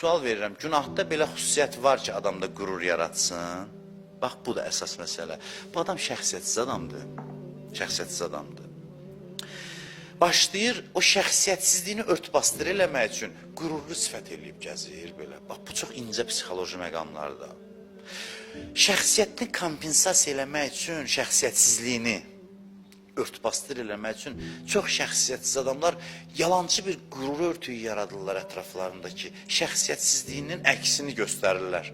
sual verirəm. Günahda belə xüsusiyyət var ki, adamda qürur yaratsın. Bax, bu da əsas məsələ. Bu adam şəxsiyyətsiz adamdır. Şəxsiyyətsiz adamdır. Başlayır o şəxsiyyətsizliyini örtbasdır eləmək üçün qürurlu sifət eləyib gəzir belə. Bax, bu çox incə psixoloji məqamlardır. Şəxsiyyətini kompensasiya eləmək üçün şəxsiyyətsizliyini örtbasdır eləmək üçün çox şəxsiyyətsiz adamlar yalancı bir qürur örtüyü yaradırlar ətraflarındakı şəxsiyyətsizliyinin əksini göstərirlər.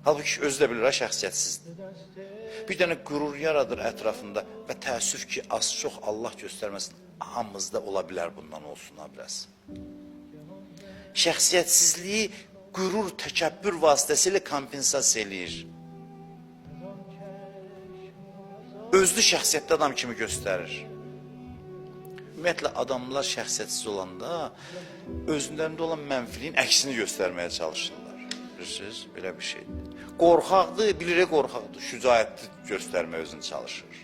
Halbuki özü də bilir, şəxsiyyətsizdir. Bir dənə qürur yaradır ətrafında və təəssüf ki, az çox Allah göstərməsin, hamımızda ola bilər bundan olsun ha biraz. Şəxsiyyətsizliyi qürur, təkəbbür vasitəsilə kompensasiya eləyir. Özlü şəxsiyyətli adam kimi göstərir. Ümumiyyətlə, adamlar şəxsiyyətsiz olanda özlərində olan mənfiliyin əksini göstərməyə çalışırlar. Bilirsiniz, belə bir şeydir. Qorxaqdır, bilir qorxaqdır, şücaətli göstərməyə özünü çalışır.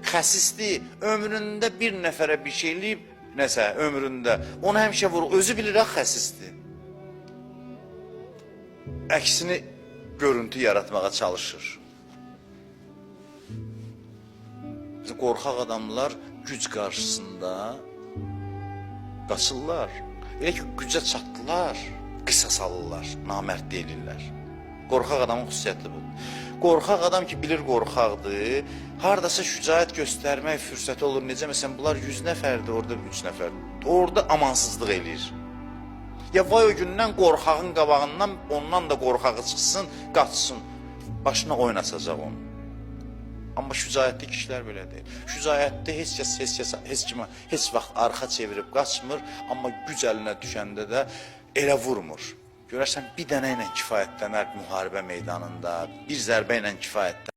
Xəsisdir, ömründə bir nəfərə bir şey eləyib, nəsə ömründə, onu həmişə vurur, özü bilir xəsisdir. Əksini görüntü yaratmağa çalışır. Qorxaq adamlar güc qarşısında qaçırlar. Elə ki, gücə çatdılar, qisas alırlar, namərd deyilirlər. Qorxaq adamın xüsusiyyəti budur. Qorxaq adam ki, bilir qorxaqdır, haradasa şücaət göstərmək fürsəti olur. Necə, məsələn, bunlar 100 nəfərdir, orada 3 nəfərdir. Orada amansızlıq eləyir. Ya vay o gündən qorxağın qabağından, ondan da qorxağı çıxsın, qaçsın, başına oyun açacaq onu. Amma şücaətli kişilər belə deyil. Şücaətli heç kimə heç vaxt arxa çevirib qaçmır, amma güc əlinə düşəndə də elə vurmur. Görərsən, bir dənə ilə kifayətlənər müharibə meydanında, bir zərbə ilə kifayətlənər.